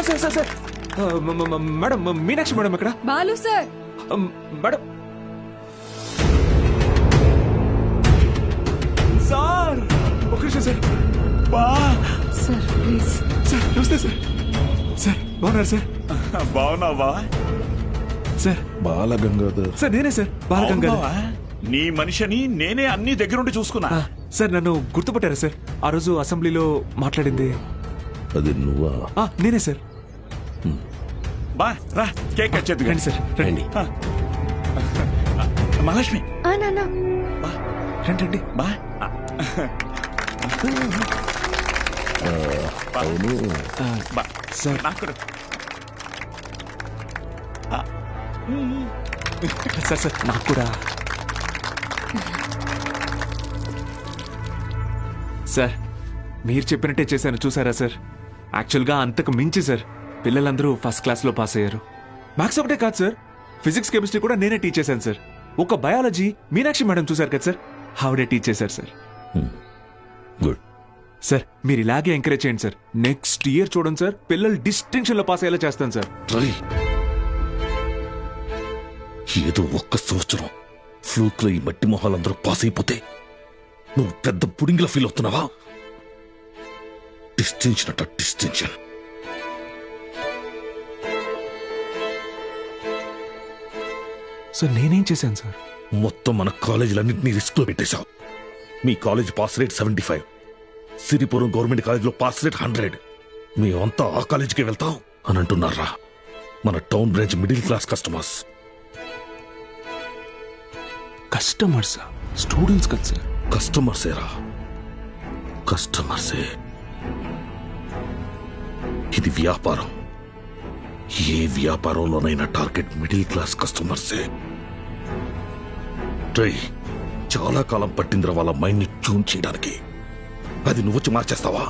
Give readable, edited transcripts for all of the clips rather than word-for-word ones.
Sir sir sir sir madam Meenakshi madam ఇక్కడ. Balu sir. Madam sir ఒక నిమిషం సార్. Sir please. సార్ నమస్తే sir. Sir బాగున్నారు సార్? బాగున్నావా సార్? బాలగంగాధర్ సార్ నేనే సార్, బాలగంగాధర్. నీ మనిషిని నేనే అన్ని దగ్గరుండి చూసుకున్నా. సార్ నన్ను గుర్తుపట్టారా సార్? ఆ రోజు అసెంబ్లీలో మాట్లాడింది అది నువ్వా? నేనే సార్. బా రా కేక్ కట్ చేద్దు రండి సార్ రండి. మహాలక్ష్మి నాన్న రండి రండి. బా అవును. బా సార్ నాకు సార్ సార్ నాకు కూడా. సార్ మీరు చెప్పినట్టే చేశాను చూసారా సార్? యాక్చువల్గా అంతకు మించి సార్ పిల్లలందరూ ఫస్ట్ క్లాస్లో పాస్ అయ్యారు. మ్యాథ్స్ ఒకటే కాదు సార్, ఫిజిక్స్ కెమిస్ట్రీ కూడా నేనే టీచ్ చేశాను సార్. ఒక బయాలజీ మీనాక్షి మేడం చూసారు కదా సార్, ఆవిడే టీచ్ చేశారు సార్. గుడ్ సార్ మీరు ఇలాగే ఎంకరేజ్ చేయండి సార్. నెక్స్ట్ ఇయర్ చూడండి సార్, పిల్లలు డిస్టింక్షన్లో పాస్ అయ్యేలా చేస్తాను సార్. ఏదో ఒక్క సంవత్సరం ఫ్లూక్ లో ఈ మట్టి మొహాలందరూ పాస్ అయిపోతే నువ్వు పెద్ద పుడింగిలా ఫీల్ అవుతున్నావా? డిస్టింక్షన్ అట డిస్టింక్షన్. సార్ నేనేం చేశాను సార్? మొత్తం మన కాలేజీలన్నింటినీ రిస్క్ లో పెట్టేశావు. మీ college pass rate 75, Siripuram government కాలేజీలో పాస్ రేట్ 100. మేమంతా ఆ కాలేజీకి వెళ్తాం అని అంటున్నారా? మన town branch middle class customers. కస్టమర్సా? స్టూడెంట్స్ కదా సార్. కస్టమర్సేరా, కస్టమర్సే. ఇది వ్యాపారం. ఏ వ్యాపారంలోనైనా టార్గెట్ మిడిల్ క్లాస్ కస్టమర్సే. ట్రై చాలా కాలం పట్టిందిరా వాళ్ళ మైండ్ ని ట్యూన్ చేయడానికి. అది నువ్వొచ్చి మార్చేస్తావా?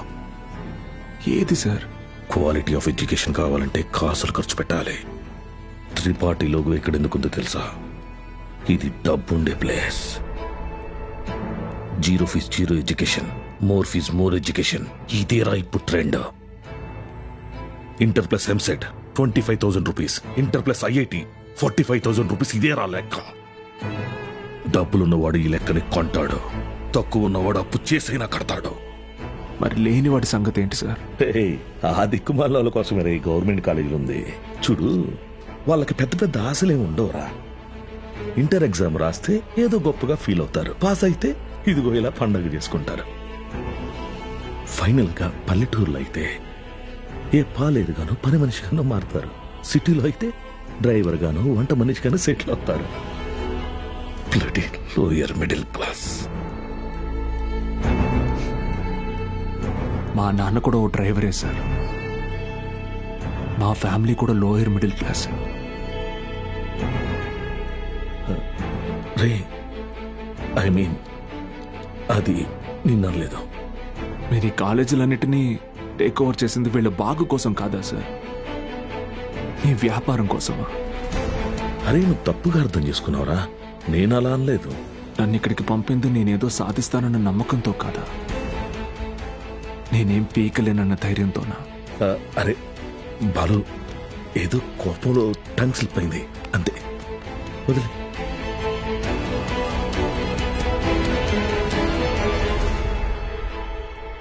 ఏది సార్? క్వాలిటీ ఆఫ్ ఎడ్యుకేషన్ కావాలంటే కాసులు ఖర్చు పెట్టాలి. త్రిపాఠి లోగో ఎక్కడెందుకుందో తెలుసా? ఇది డబ్బుండే place. Zero fees zero education, more fees more education. ఇదేరా ఇప్పుడు trend. Inter plus EAMCET 25,000 rupees, inter plus IIT 45,000 rupees. ఇదేరా లెక్క. డబ్బులున్నవాడు ఈ లెక్కని కొంటాడు, తక్కువ ఉన్నవాడు అప్పు చేసైనా కడతాడు. మరి లేనివాడి సంగతి ఏంటి సార్? ఆ దిక్కుమాల కోసమే ఈ గవర్నమెంట్ కాలేజీలు ఉంది చూడు. వాళ్ళకి పెద్ద పెద్ద ఆశలే ఉండవురా. ఇంటర్ ఎగ్జామ్ రాస్తే ఏదో గొప్పగా ఫీల్ అవుతారు, పాస్ అయితే ఇదిగో ఇలా పండగ చేసుకుంటారు. ఫైనల్ గా పల్లెటూరులో అయితే ఏ పాలేదు గాను పని మనిషిగానో మారుతారు. సిటీలో అయితే డ్రైవర్ గాను వంట మనిషిగాను సెటిల్ అవుతారు. Bloody lower middle class. మా నాన్న కూడా ఓ డ్రైవరే సార్. మా ఫ్యామిలీ కూడా lower middle class. Ray I mean అది నిన్నలేదు. మీరు ఈ కాలేజీలన్నిటినీ టేక్ ఓవర్ చేసింది వీళ్ళ బాగు కోసం కాదా సార్? మీ వ్యాపారం కోసమా? అరే నువ్వు తప్పుగా అర్థం చేసుకున్నావురా. నేను అలా అనలేదు. నన్ను ఇక్కడికి పంపింది నేనేదో సాధిస్తానన్న నమ్మకంతో కాదా, నేనేం పీకలేనన్న ధైర్యంతోనా? అరే బాలు, ఏదో కోపంలో టంగ్ స్లిప్ అయింది అంతే, వదిలే.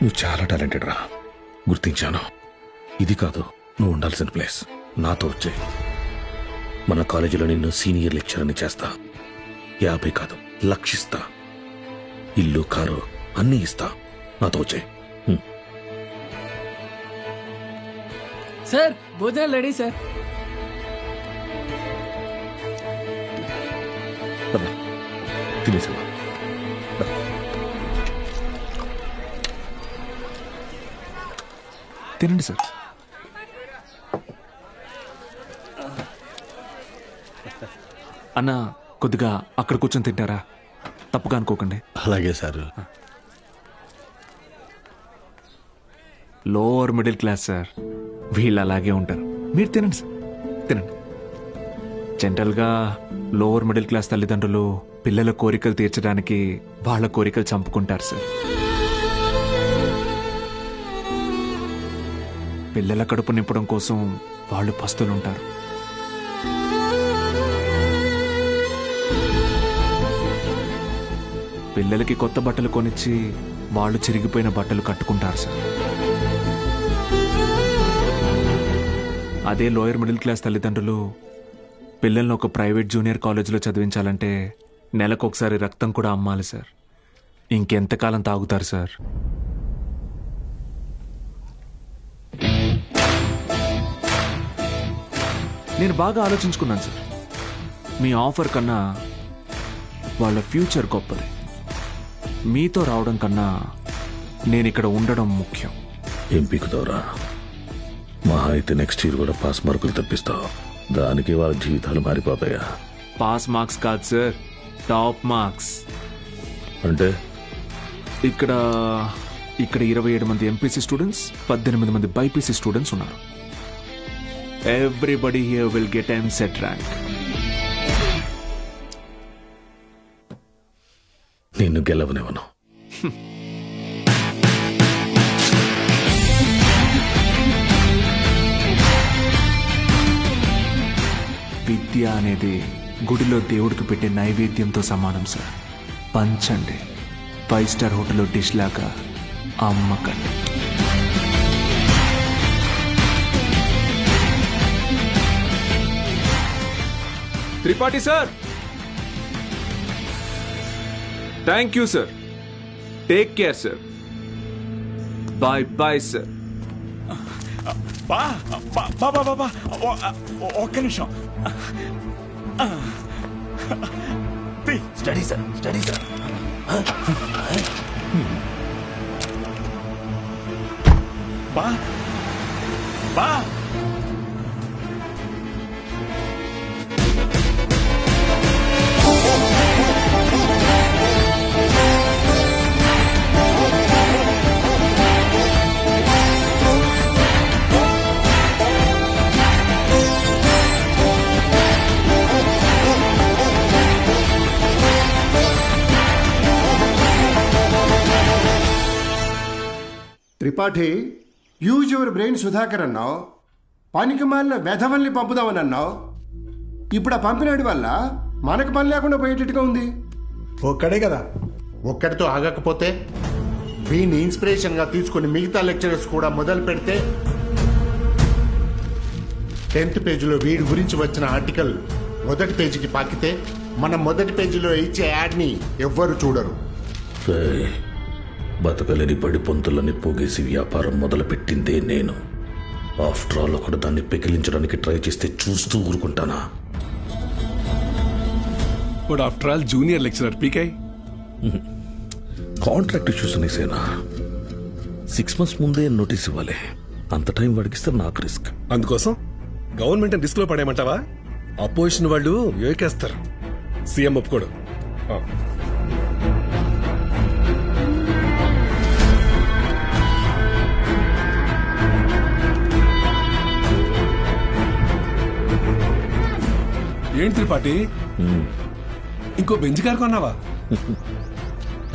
నువ్వు చాలా టాలెంటెడ్ రా, గుర్తించాను. ఇది కాదు నువ్వు ఉండాల్సిన ప్లేస్. నాతో వచ్చే మన కాలేజీలో నిన్ను సీనియర్ లెక్చరర్ని చేస్తా. 50 కాదు, లక్షిస్తా. ఇల్లు కారు అన్నీ ఇస్తా. నాతో వచ్చే. సార్ భోజనాలు రెడీ సార్. తినేసావా? తినండి సార్. అన్న కొద్దిగా అక్కడ కూర్చొని తింటారా? తప్పుగా అనుకోకండి. అలాగే sir. Lower middle class sir, వీళ్ళు అలాగే ఉంటారు. మీరు తినండి సార్, తినండి. జనరల్గా లోవర్ మిడిల్ క్లాస్ తల్లిదండ్రులు పిల్లల కోరికలు తీర్చడానికి వాళ్ళ కోరికలు చంపుకుంటారు సార్. పిల్లల కడుపు నింపడం కోసం వాళ్ళు పస్తులుంటారు. పిల్లలకి కొత్త బట్టలు కొనిచ్చి వాళ్ళు చిరిగిపోయిన బట్టలు కట్టుకుంటారు సార్. అదే లోయర్ మిడిల్ క్లాస్ తల్లిదండ్రులు పిల్లల్ని ఒక ప్రైవేట్ జూనియర్ కాలేజీలో చదివించాలంటే నెలకొకసారి రక్తం కూడా అమ్మాలి సార్. ఇంకెంతకాలం తాగుతారు సార్? నేను బాగా ఆలోచించుకున్నాను సార్. మీ ఆఫర్ కన్నా వాళ్ళ ఫ్యూచర్ గొప్పది. మీతో రావడం కన్నా నేను ఇక్కడ ఉండడం ముఖ్యం. ఏం పీకుతావురా? మహా అయితే నెక్స్ట్ ఇయర్ కూడా పాస్ మార్కులు తప్పిస్తావు. దానికి వాళ్ళ జీవితాలు మారిపోతాయా? పాస్ మార్క్స్ కాదు సార్, టాప్ మార్క్స్. అంటే ఇక్కడ 27 మంది ఎంపీసీ స్టూడెంట్స్, 18 మంది బైపీసీ స్టూడెంట్స్ ఉన్నారు. Everybody here will get EAMCET rank. నిన్ను గెలవనివ్వను. విద్య అనేది గుడిలో దేవుడికి పెట్టే నైవేద్యంతో సమానం సార్. పంచండి, 5 స్టార్ హోటల్లో డిష్ లాగా అమ్మకండి. Tripathi sir, thank you sir. Take care sir. Bye bye sir. బా బా బా బా బా ఒక్క నిమిషం. Study sir, study sir. బా బా Tripathi, use your brain Sudhakar అన్నావు. పనికి మాలిన వెధవల్ని పంపుదామని అన్నావు. ఇప్పుడు ఆ పంపినాడి వల్ల మనకు పని లేకుండా పోయేటట్టుగా ఉంది. ఒక్కడే కదా, ఒక్కడితో ఆగకపోతే వీని ఇన్స్పిరేషన్గా తీసుకుని మిగతా లెక్చరర్స్ కూడా మొదలు పెడితే 10th పేజీలో వీడి గురించి వచ్చిన ఆర్టికల్ మొదటి పేజీకి పాకితే మనం మొదటి పేజీలో ఇచ్చే యాడ్ని ఎవ్వరు చూడరు. బతకలేని బడి పొంతులని పోగేసి వ్యాపారం మొదలుపెట్టిందే నేను. ఆఫ్టర్ ఆల్ ఒకడు దాన్ని పెకిలించడానికి ట్రై చేస్తే చూస్తూ ఊరుకుంటానా? But after all junior lecturer పీకే. కాంట్రాక్ట్ ఇష్యూస్ అనేసేనా? 6 months ముందే నోటీస్ ఇవ్వాలి. అంత టైం వాడికిస్తే నాకు రిస్క్. అందుకోసం గవర్నమెంట్ రిస్క్ లో పడేయమంటావా? అపోజిషన్ వాళ్ళు యోకేస్తారు. సీఎం ఒప్పుకోడు. ఏంటి త్రిపాఠి, ఇంకో బెంచ్ కారు కొన్నావా?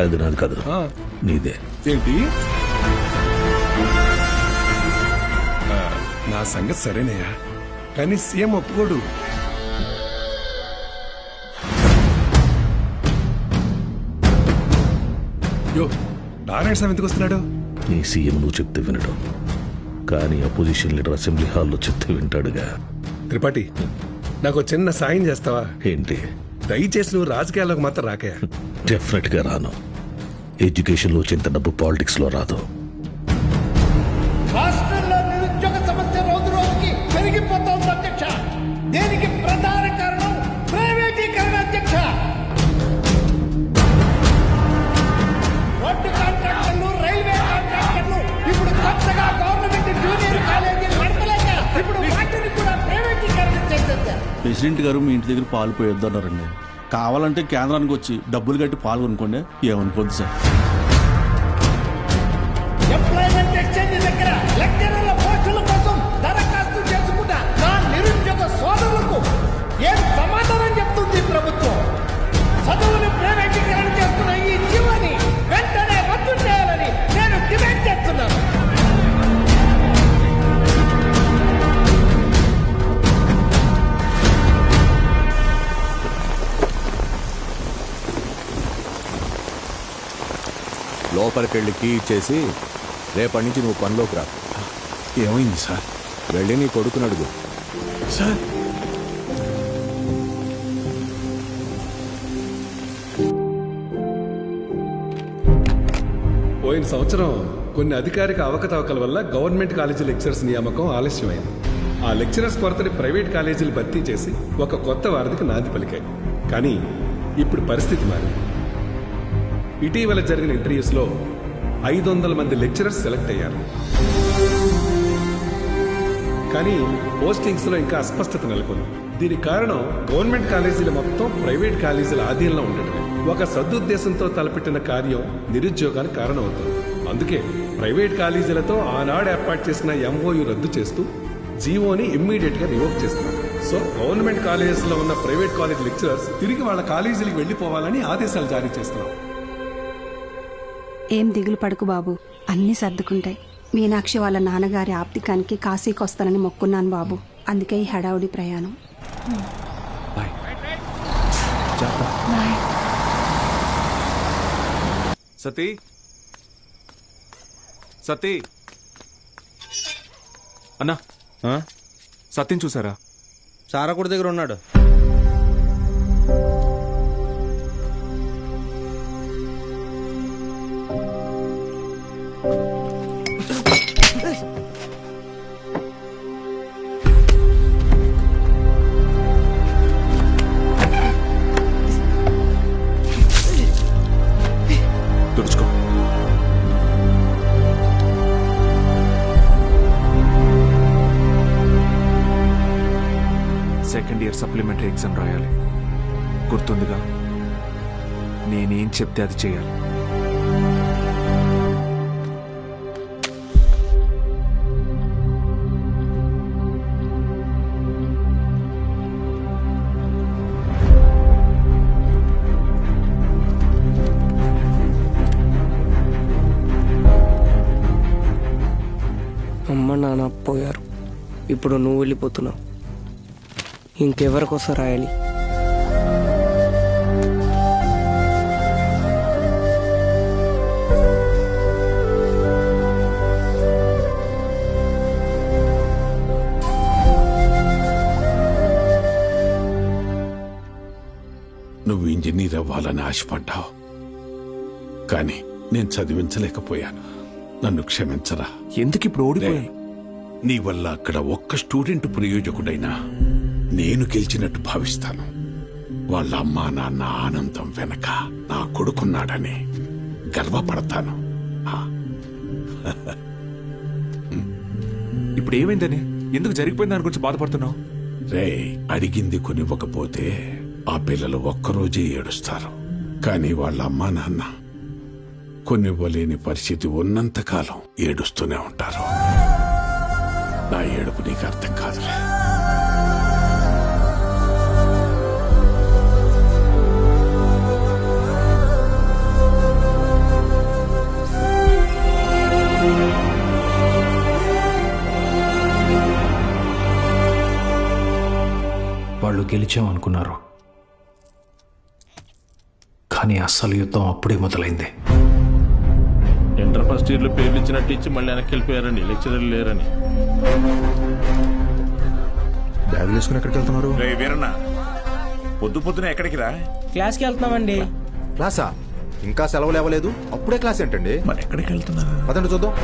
అది నాది కాదు, నీదే. ఏంటి? నా సంగతి సరేనయ్యా, కానీ సీఎం ఒప్పుకోడు. యో, నారాయణ స్వామి ఎందుకు వస్తున్నాడు? నీ సీఎం నువ్వు చెప్తే వినడు, కానీ అపోజిషన్ లీడర్ అసెంబ్లీ హాల్లో చెప్తే వింటాడుగా. త్రిపాఠి, నాకు చిన్న సాయం చేస్తావా? ఏంటి? దయచేసి నువ్వు రాజకీయాల్లోకి మాత్రం రాకయా. డెఫినెట్ గా రాను. ఎడ్యుకేషన్ లో వచ్చేంత డబ్బు పాలిటిక్స్ లో రాదు. రాష్ట్రంలో నిరుద్యోగ సమస్య రోజు రోజుకి పెరిగిపోతోంది అధ్యక్ష. దీనికి ప్రధాన కారణం ప్రైవేటీకరణ అధ్యక్ష. రోడ్డు కాంట్రాక్టర్లు, రైల్వే కాంట్రాక్టర్లు ఇప్పుడు కొత్తగా గవర్నమెంట్ జూనియర్ కాలేజీలు నడపలేక ఇప్పుడు వాటిని కూడా ప్రైవేటీకరణ చేసేసారు. ప్రెసిడెంట్ గారు మీ ఇంటి దగ్గర పాలు పోయొద్దన్నారండి. కావాలంటే కేంద్రానికి వచ్చి డబ్బులు కట్టి పాలు కొనుక్కోండి, ఏమనుకోద్దు సార్. ఎంప్లాయ్మెంట్ ఎక్స్చేంజ్ దగ్గర లెక్చరర్ల పోస్టుల కోసం దరఖాస్తు చేసుకున్న నా నిరుద్యోగ సోదరులకు ఏం సమాధానం చెప్తుంది ప్రభుత్వం? చదువును ప్రైవేటీకరణ చేస్తున్న ఈ జీవాన్ని వెంటనే రద్దు చేయాలని నేను డిమాండ్ చేస్తున్నాను. లోపలికెళ్ళి కీ ఇచ్చేసి రేపటి నుంచి నువ్వు పనిలోకి రా. ఏమైంది సార్? వెళ్ళి నీ కొడుకుని అడుగు. సార్ పోయిన సంవత్సరం కొన్ని అధికారిక అవకతవకల వల్ల గవర్నమెంట్ కాలేజీ లెక్చరర్స్ నియామకం ఆలస్యమైంది. ఆ లెక్చరర్స్ కొరతని ప్రైవేట్ కాలేజీలు భర్తీ చేసి ఒక కొత్త వారధికి నాంది పలికాయి. కానీ ఇప్పుడు పరిస్థితి మారింది. ఇటీవల జరిగిన ఇంటర్వ్యూస్లో 500 మంది లెక్చరర్స్ సెలెక్ట్ అయ్యారు. కానీ పోస్టింగ్స్లో ఇంకా అస్పష్టత నెలకొంది. దీనికి కారణం గవర్నమెంట్ కాలేజీలు మొత్తం ప్రైవేట్ కాలేజీల ఆధీనంలో ఉండటమే. ఒక సదుద్దేశంతో తలపెట్టిన కార్యం నిరుద్యోగానికి కారణమవుతుంది. అందుకే ప్రైవేట్ కాలేజీలతో ఆనాడు ఏర్పాటు చేసిన ఎంఓయు రద్దు చేస్తూ జీవోని ఇమ్మీడియట్ గా రివోక్ చేస్తున్నారు. సో గవర్నమెంట్ కాలేజెస్ లో ఉన్న ప్రైవేట్ కాలేజ్ లెక్చరర్స్ తిరిగి వాళ్ళ కాలేజీలకు వెళ్లిపోవాలని ఆదేశాలు జారీ చేస్తున్నాం. ఏం దిగులు పడుకు బాబు, అన్నీ సర్దుకుంటాయి. మీనాక్షి వాళ్ళ నాన్నగారి ఆప్తికానికి కాశీకి వస్తానని మొక్కున్నాను బాబు. అందుకే ఈ హడావుడి ప్రయాణం. సతీ సతీ అన్నా, సత్యం చూసారా? సారాకుడి దగ్గర ఉన్నాడు. తుడుచుకో. సెకండ్ ఇయర్ సప్లిమెంటరీ ఎగ్జామ్ రాయాలి. గుర్తుందిగా? నేనేం చెప్తే అది చేయాలి. అమ్మ నాన్న పోయారు, ఇప్పుడు నువ్వు వెళ్ళిపోతున్నావు. ఇంకెవరికోసం రాయాలి? నువ్వు ఇంజనీర్ అవ్వాలని ఆశపడ్డావు, కానీ నేను చదివించలేకపోయాను. నన్ను క్షమించరా. ఎందుకు ఇప్పుడు ఓడిపోయాను? నీ వల్ల అక్కడ ఒక్క స్టూడెంట్ ప్రయోజకుడైనా నేను గెలిచినట్టు భావిస్తాను. వాళ్ళ అమ్మా నాన్న ఆనందం వెనక నా కొడుకున్నాడని గర్వపడతాను. ఇప్పుడు ఏమైందని, ఎందుకు జరిగిపోయింది దాని గురించి బాధపడుతున్నావు? రే, అడిగింది కొనివ్వకపోతే ఆ పిల్లలు ఒక్కరోజే ఏడుస్తారు. కానీ వాళ్ళ అమ్మా నాన్న కొనివ్వలేని పరిస్థితి ఉన్నంతకాలం ఏడుస్తూనే ఉంటారు. నా ఏడుపు నీకు అర్థం కాదులే. వాళ్ళు గెలిచామనుకున్నారు, కానీ అస్సలు యుద్ధం అప్పుడే మొదలైంది. ఇంటర్ ఫస్ట్ ఇయర్లో పేర్లు ఇచ్చినట్టు ఇచ్చి మళ్ళీ వెనక్కి వెళ్ళిపోయారండి, లెక్చరర్లు లేరని. బ్యాగులు వేసుకుని ఎక్కడికి వెళ్తున్నారు? వీరన్న, పొద్దు పొద్దున ఎక్కడికి రా? క్లాస్కి వెళ్తున్నామండి. క్లాసా? ఇంకా సెలవులు ఇవ్వలేదు, అప్పుడే క్లాస్ ఏంటండి? మరి ఎక్కడికి వెళ్తున్నారు? పదండి చూద్దాం.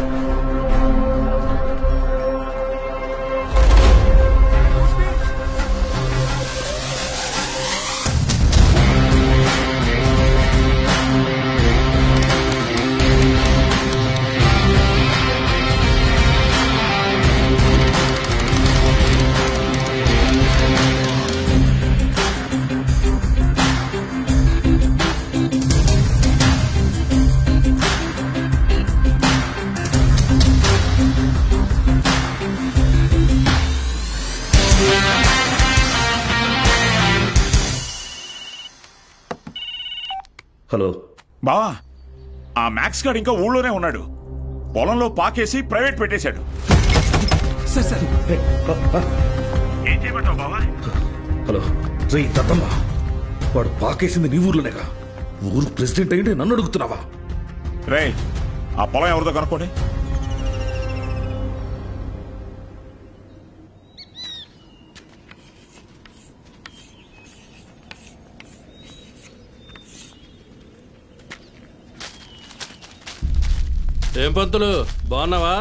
హలో బావా, ఆ మ్యాక్స్ గాడు ఇంకా ఊళ్ళోనే ఉన్నాడు. పొలంలో పాకేసి ప్రైవేట్ పెట్టేశాడు. ఏం చేయమంటావు బావా? హలో రే దత్తమ్మ, వాడు పాకేసింది నీ ఊర్లోనేగా. ఊరు ప్రెసిడెంట్ అయ్యింటే నన్ను అడుగుతున్నావా? రే ఆ పొలం ఎవరిదో కనుక్కోండి. ఏం పంతులు బాగున్నావా?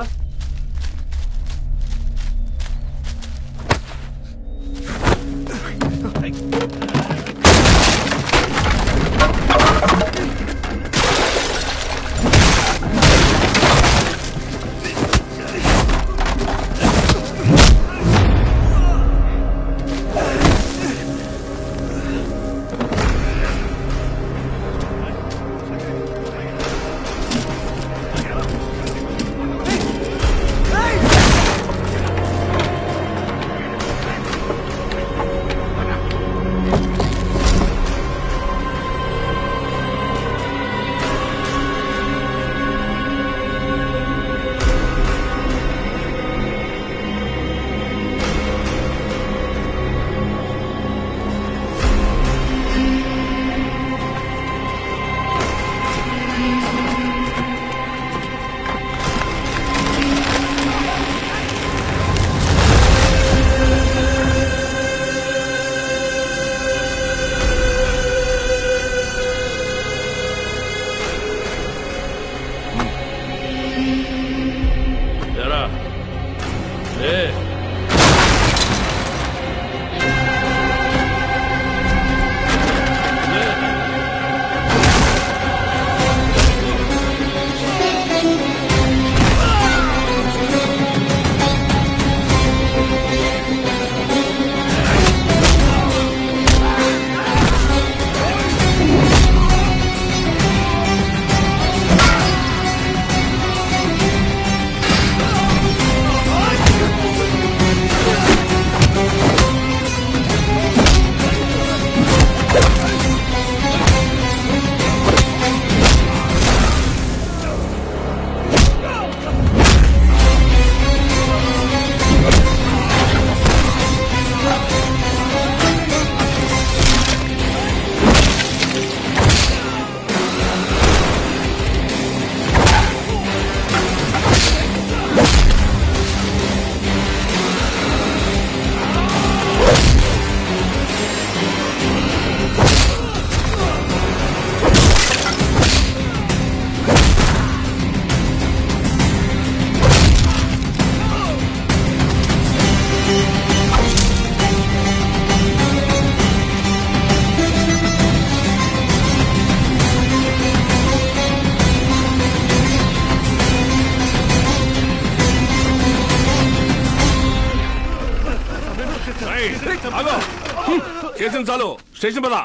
చేసిన చాలు, స్టేషన్ పద.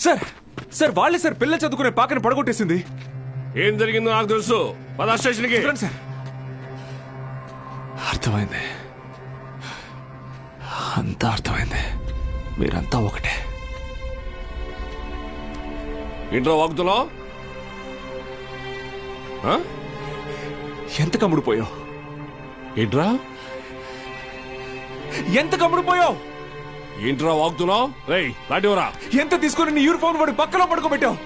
సార్ సార్ వాళ్ళే సార్ పిల్లలు చదువుకునే పాకని పడగొట్టేసింది. ఏం జరిగిందో నాకు తెలుసు, పద స్టేషన్కి. సార్ అర్థమైంది, అంతా అర్థమైంది. మీరంతా ఒకటే. ఇంట్లో వాగుతున్నావు? ఎంత కమ్ముడుపోయావు? ఏంట్రా ఎంత కమ్ముడుపోయావు? ఏంట్రా వాగుతున్నావు? రేయ్ లాంటివరా ఎంత తీసుకుని నీ యూనిఫామ్ వాడి పక్కలో పడుకోబెట్టావు?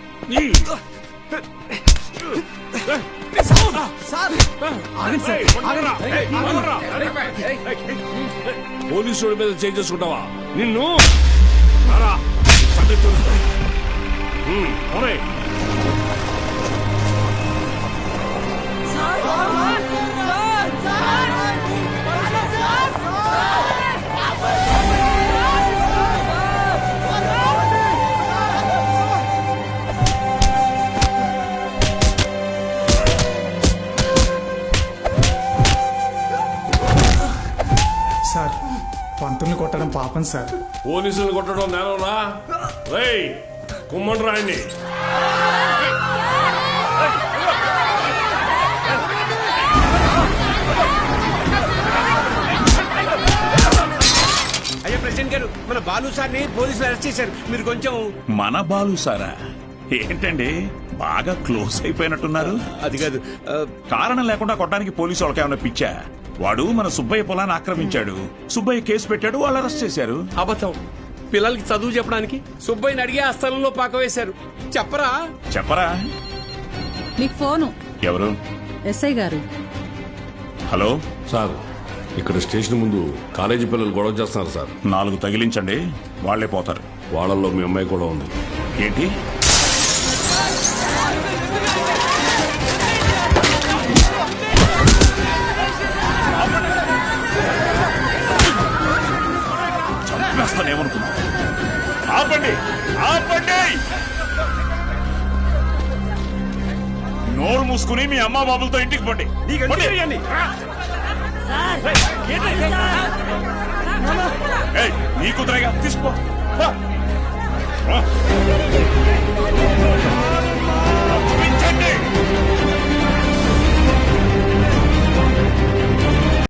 పోలీసు మీద చేంజ్ చేసుకుంటావా నిన్ను? సార్ పంతుల్ని కొట్టడం పాపం సార్. పోలీసులు కొట్టడం నేనరా? రేయ్ కుమ్మండి రాయండి. అయ్యా ప్రెసిడెంట్ గారు, మన బాలు సార్ని పోలీసులు అరెస్ట్ చేశారు. మీరు కొంచెం. మన బాలు సారా? ఏంటండి బాగా క్లోజ్ అయిపోయినట్టున్నారు? అది కాదు, కారణం లేకుండా కొట్టడానికి పోలీసు వాళ్ళకి ఏమైనా పిచ్చా? వాడు మన సుబ్బయ్య పొలాన్ని ఆక్రమించాడు, సుబ్బయ్య కేసు పెట్టాడు, వాళ్ళు అరెస్ట్ చేశారు. అబద్ధం. పిల్లలకి చదువు చెప్పడానికి సుబ్బయ్యని అడిగి ఆ స్థలంలో పాక వేశారు. చెప్పరా? చెప్పరా? మీకు ఫోను. ఎవరు? ఎస్ఐ గారు. హలో సార్, ఇక్కడ స్టేషన్ ముందు కాలేజీ పిల్లలు గొడవ చేస్తున్నారు సార్. 4 తగిలించండి, వాళ్లే పోతారు. వాళ్ళల్లో మీ అమ్మాయి కూడా ఉంది. ఏంటి? చంపేస్తానేమనుకున్నా? ఆపండి, ఆపండి! నోరు మూసుకుని మీ అమ్మ బాబులతో ఇంటికి పోండి. నీ కూతురేగా, తీసుకో.